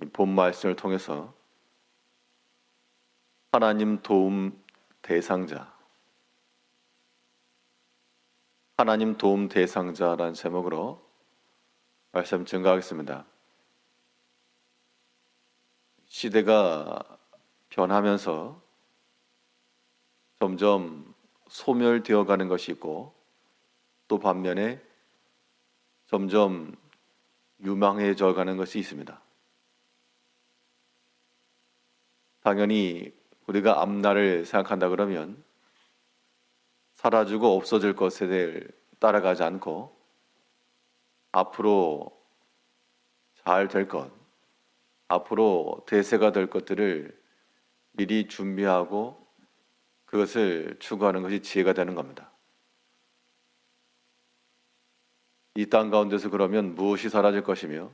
이 본 말씀을 통해서 하나님 도움 대상자, 하나님 도움 대상자라는 제목으로 말씀 증거하겠습니다. 시대가 변하면서 점점 소멸되어 가는 것이 있고, 또 반면에 점점 유망해져 가는 것이 있습니다. 당연히 우리가 앞날을 생각한다 그러면 사라지고 없어질 것에 따라가지 않고 앞으로 잘 될 것, 앞으로 대세가 될 것들을 미리 준비하고 그것을 추구하는 것이 지혜가 되는 겁니다. 이 땅 가운데서 그러면 무엇이 사라질 것이며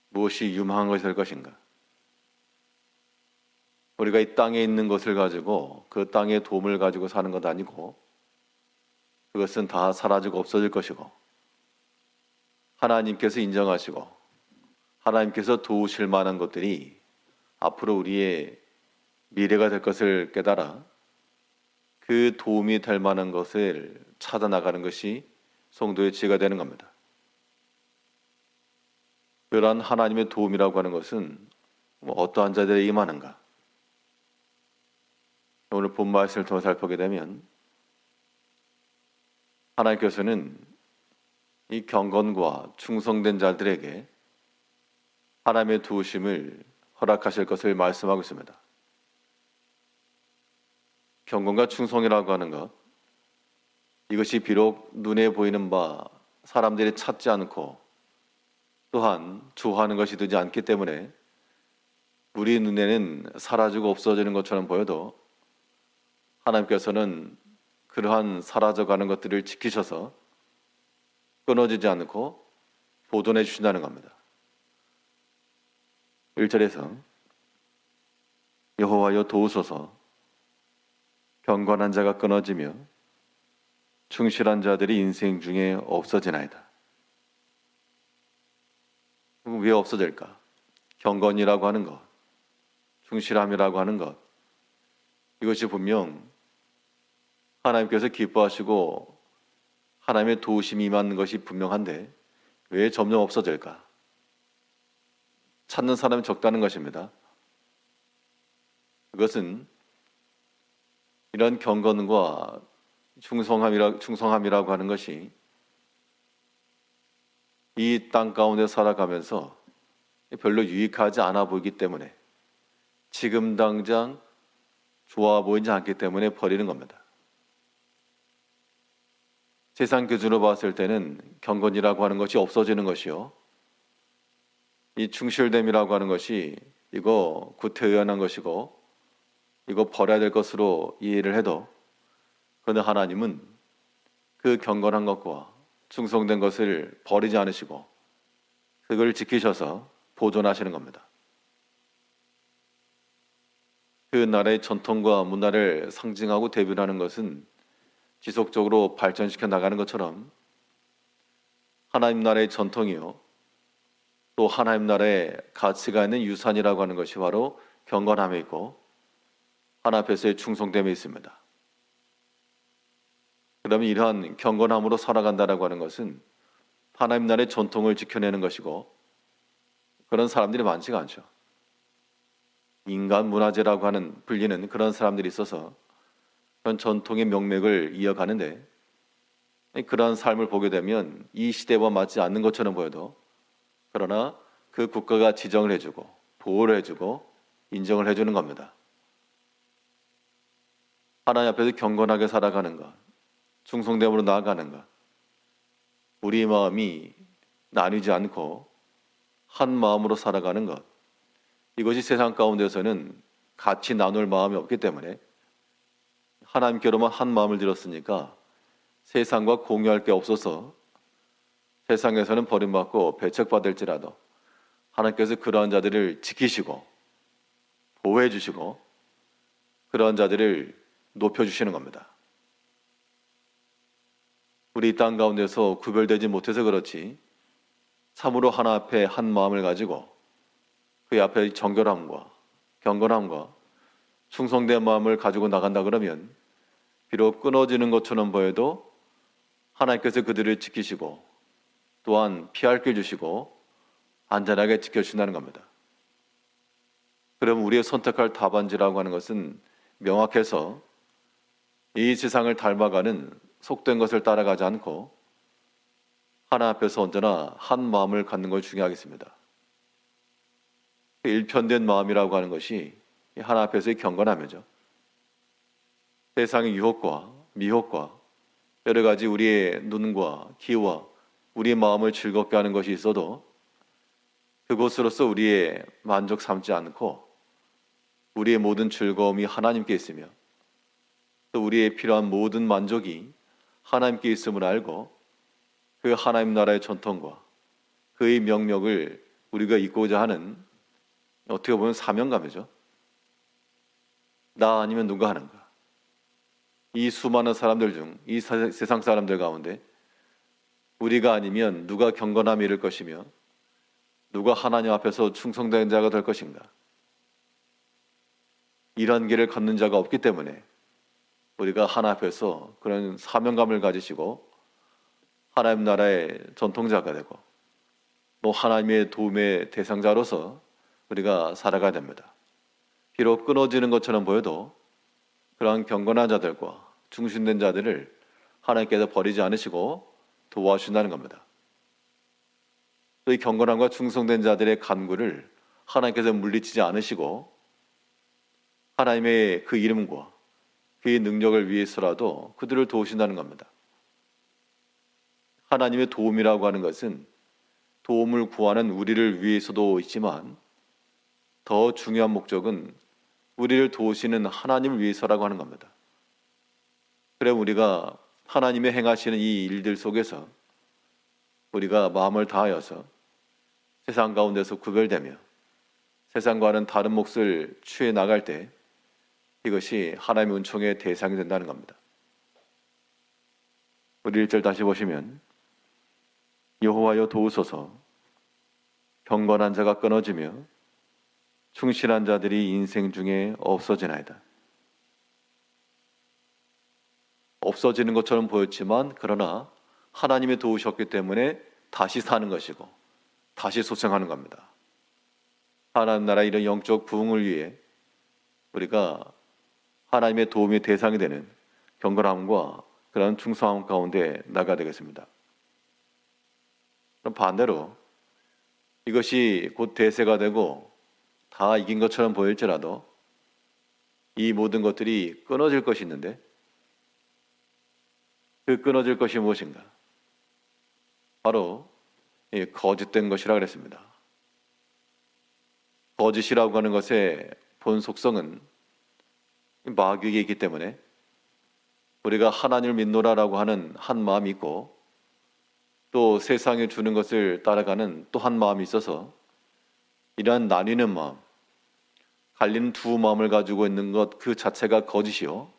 무엇이 유망한 것이 될 것인가? 우리가 이 땅에 있는 것을 가지고 그 땅의 도움을 가지고 사는 것 아니고 그것은 다 사라지고 없어질 것이고, 하나님께서 인정하시고 하나님께서 도우실 만한 것들이 앞으로 우리의 미래가 될 것을 깨달아 그 도움이 될 만한 것을 찾아 나가는 것이 성도의 지혜가 되는 겁니다. 그러한 하나님의 도움이라고 하는 것은 어떠한 자들에게 임하는가? 오늘 본 말씀을 통해 살펴보게 되면 하나님께서는 이 경건과 충성된 자들에게 하나님의 도우심을 허락하실 것을 말씀하고 있습니다. 경건과 충성이라고 하는 것, 이것이 비록 눈에 보이는 바 사람들이 찾지 않고 또한 좋아하는 것이 되지 않기 때문에 우리 눈에는 사라지고 없어지는 것처럼 보여도 하나님께서는 그러한 사라져가는 것들을 지키셔서 끊어지지 않고 보존해 주신다는 겁니다. 1절에서 여호와여 도우소서, 경건한 자가 끊어지며 충실한 자들이 인생 중에 없어지나이다. 왜 없어질까? 경건이라고 하는 것, 충실함이라고 하는 것, 이것이 분명 하나님께서 기뻐하시고 하나님의 도우심이 임하는 것이 분명한데 왜 점점 없어질까? 찾는 사람이 적다는 것입니다. 그것은 이런 경건과 충성함이라고 하는 것이 이 땅 가운데 살아가면서 별로 유익하지 않아 보이기 때문에, 지금 당장 좋아 보이지 않기 때문에 버리는 겁니다. 세상 기준으로 봤을 때는 경건이라고 하는 것이 없어지는 것이요, 이 충실됨이라고 하는 것이 이거 구태의연한 것이고 이거 버려야 될 것으로 이해를 해도, 그러나 하나님은 그 경건한 것과 충성된 것을 버리지 않으시고 그걸 지키셔서 보존하시는 겁니다. 그 나라의 전통과 문화를 상징하고 대변하는 것은 지속적으로 발전시켜 나가는 것처럼 하나님 나라의 전통이요, 또 하나님 나라의 가치가 있는 유산이라고 하는 것이 바로 경건함에 있고 하나님 앞에서의 충성됨에 있습니다. 그러면 이러한 경건함으로 살아간다라고 하는 것은 하나님 나라의 전통을 지켜내는 것이고, 그런 사람들이 많지가 않죠. 인간 문화재라고 하는 불리는 그런 사람들이 있어서 그런 전통의 명맥을 이어가는데, 그러한 삶을 보게 되면 이 시대와 맞지 않는 것처럼 보여도, 그러나 그 국가가 지정을 해주고 보호를 해주고 인정을 해주는 겁니다. 하나님 앞에서 경건하게 살아가는 것, 충성됨으로 나아가는 것, 우리 마음이 나뉘지 않고 한 마음으로 살아가는 것, 이것이 세상 가운데서는 같이 나눌 마음이 없기 때문에 하나님께로만 한 마음을 들었으니까 세상과 공유할 게 없어서 세상에서는 버림받고 배척받을지라도 하나님께서 그러한 자들을 지키시고 보호해 주시고 그러한 자들을 높여주시는 겁니다. 우리 이 땅 가운데서 구별되지 못해서 그렇지, 참으로 하나 앞에 한 마음을 가지고 그 앞에 정결함과 경건함과 충성된 마음을 가지고 나간다 그러면 비록 끊어지는 것처럼 보여도 하나님께서 그들을 지키시고 또한 피할 길 주시고 안전하게 지켜주신다는 겁니다. 그럼 우리의 선택할 답안지라고 하는 것은 명확해서 이 세상을 닮아가는 속된 것을 따라가지 않고 하나님 앞에서 언제나 한 마음을 갖는 걸 중요하겠습니다. 일편된 마음이라고 하는 것이 하나님 앞에서의 경건함이죠. 세상의 유혹과 미혹과 여러 가지 우리의 눈과 귀와 우리의 마음을 즐겁게 하는 것이 있어도 그것으로서 우리의 만족 삼지 않고 우리의 모든 즐거움이 하나님께 있으며 또 우리의 필요한 모든 만족이 하나님께 있음을 알고 그 하나님 나라의 전통과 그의 명령을 우리가 잇고자 하는 어떻게 보면 사명감이죠. 나 아니면 누가 하는가? 이 수많은 사람들 중 이 세상 사람들 가운데 우리가 아니면 누가 경건함이 이룰 것이며 누가 하나님 앞에서 충성된 자가 될 것인가? 이런 길을 걷는 자가 없기 때문에 우리가 하나님 앞에서 그런 사명감을 가지시고 하나님 나라의 전통자가 되고 또 하나님의 도움의 대상자로서 우리가 살아가야 됩니다. 비록 끊어지는 것처럼 보여도 그러한 경건한 자들과 중심된 자들을 하나님께서 버리지 않으시고 도와주신다는 겁니다. 또 이 경건함과 충성된 자들의 간구를 하나님께서 물리치지 않으시고 하나님의 그 이름과 그의 능력을 위해서라도 그들을 도우신다는 겁니다. 하나님의 도움이라고 하는 것은 도움을 구하는 우리를 위해서도 있지만 더 중요한 목적은 우리를 도우시는 하나님을 위해서라고 하는 겁니다. 그럼 우리가 하나님의 행하시는 이 일들 속에서 우리가 마음을 다하여서 세상 가운데서 구별되며 세상과는 다른 몫을 취해 나갈 때 이것이 하나님의 은총의 대상이 된다는 겁니다. 우리 1절 다시 보시면 여호와여 도우소서 경건한 자가 끊어지며 충실한 자들이 인생 중에 없어지나이다. 없어지는 것처럼 보였지만 그러나 하나님이 도우셨기 때문에 다시 사는 것이고 다시 소생하는 겁니다. 하나님 나라 이런 영적 부흥을 위해 우리가 하나님의 도움의 대상이 되는 경건함과 그런 충성함 가운데 나가야 되겠습니다. 그럼 반대로 이것이 곧 대세가 되고 다 이긴 것처럼 보일지라도 이 모든 것들이 끊어질 것이 있는데 그 끊어질 것이 무엇인가? 바로 거짓된 것이라 그랬습니다. 거짓이라고 하는 것의 본 속성은 마귀에게 있기 때문에 우리가 하나님을 믿노라라고 하는 한 마음이 있고 또 세상에 주는 것을 따라가는 또 한 마음이 있어서 이러한 나뉘는 마음, 갈리는 두 마음을 가지고 있는 것 그 자체가 거짓이요.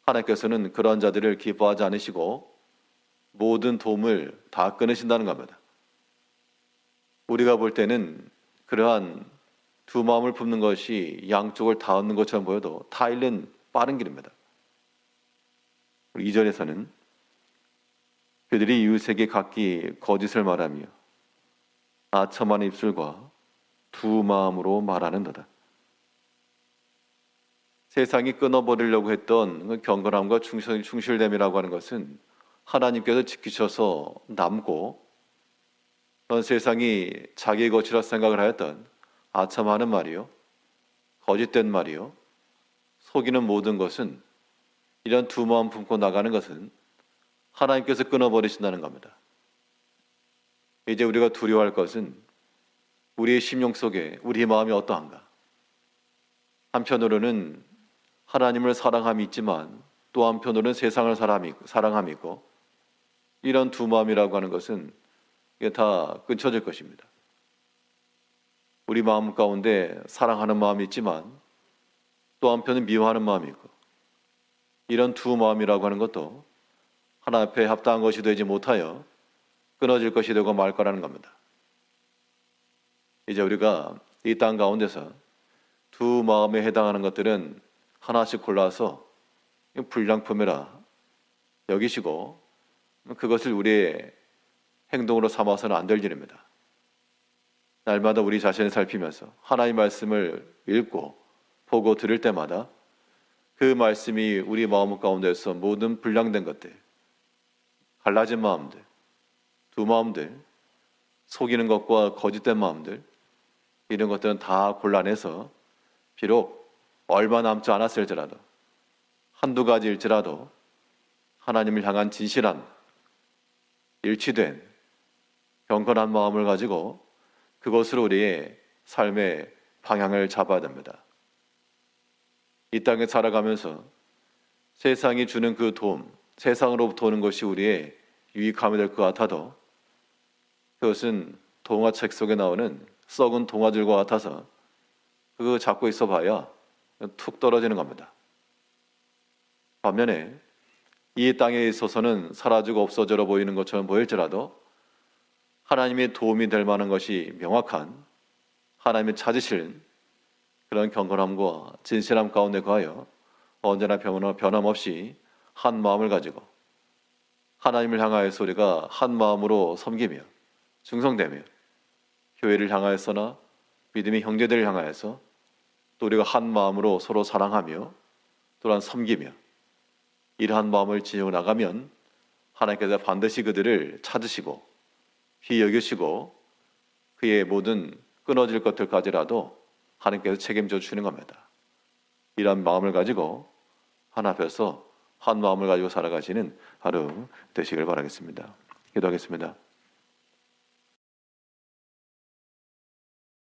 하나님께서는 그러한 자들을 기뻐하지 않으시고 모든 도움을 다 끊으신다는 겁니다. 우리가 볼 때는 그러한 두 마음을 품는 것이 양쪽을 다 얻는 것처럼 보여도 다 잃는 빠른 길입니다. 2절에서는 그들이 이웃에게 각기 거짓을 말하며 아첨한 입술과 두 마음으로 말하는도다. 세상이 끊어버리려고 했던 그 경건함과 충실됨이라고 하는 것은 하나님께서 지키셔서 남고 세상이 자기의 것이라 생각을 하였던 아첨하는 말이요, 거짓된 말이요, 속이는 모든 것은 이런 두 마음 품고 나가는 것은 하나님께서 끊어버리신다는 겁니다. 이제 우리가 두려워할 것은 우리의 심령 속에 우리의 마음이 어떠한가? 한편으로는 하나님을 사랑함이 있지만 또 한편으로는 세상을 사랑함이 있고 이런 두 마음이라고 하는 것은 이게 다 끊쳐질 것입니다. 우리 마음 가운데 사랑하는 마음이 있지만 또 한편은 미워하는 마음이 있고 이런 두 마음이라고 하는 것도 하나님 앞에 합당한 것이 되지 못하여 끊어질 것이 되고 말 거라는 겁니다. 이제 우리가 이 땅 가운데서 두 마음에 해당하는 것들은 하나씩 골라서 불량품이라 여기시고 그것을 우리의 행동으로 삼아서는 안 될 일입니다. 날마다 우리 자신을 살피면서 하나님의 말씀을 읽고 보고 들을 때마다 그 말씀이 우리 마음 가운데서 모든 불량된 것들, 갈라진 마음들, 두 마음들, 속이는 것과 거짓된 마음들, 이런 것들은 다 골라내서 비록 얼마 남지 않았을지라도 한두 가지일지라도 하나님을 향한 진실한 일치된 경건한 마음을 가지고 그것으로 우리의 삶의 방향을 잡아야 됩니다. 이 땅에 살아가면서 세상이 주는 그 도움, 세상으로부터 오는 것이 우리의 유익함이 될 것 같아도 그것은 동화책 속에 나오는 썩은 동화들과 같아서 그거 잡고 있어 봐야 툭 떨어지는 겁니다. 반면에 이 땅에 있어서는 사라지고 없어져 보이는 것처럼 보일지라도 하나님의 도움이 될 만한 것이 명확한 하나님의 찾으실 그런 경건함과 진실함 가운데 거하여 언제나 변함없이 한 마음을 가지고 하나님을 향하여서 우리가 한 마음으로 섬기며 충성되며 교회를 향하여서나 믿음의 형제들을 향하여서 또 우리가 한 마음으로 서로 사랑하며 또한 섬기며 이러한 마음을 지니고 나가면 하나님께서 반드시 그들을 찾으시고 귀히 여기시고 그의 모든 끊어질 것들까지라도 하나님께서 책임져 주시는 겁니다. 이러한 마음을 가지고 하나 앞에서 한 마음을 가지고 살아가시는 하루 되시길 바라겠습니다. 기도하겠습니다.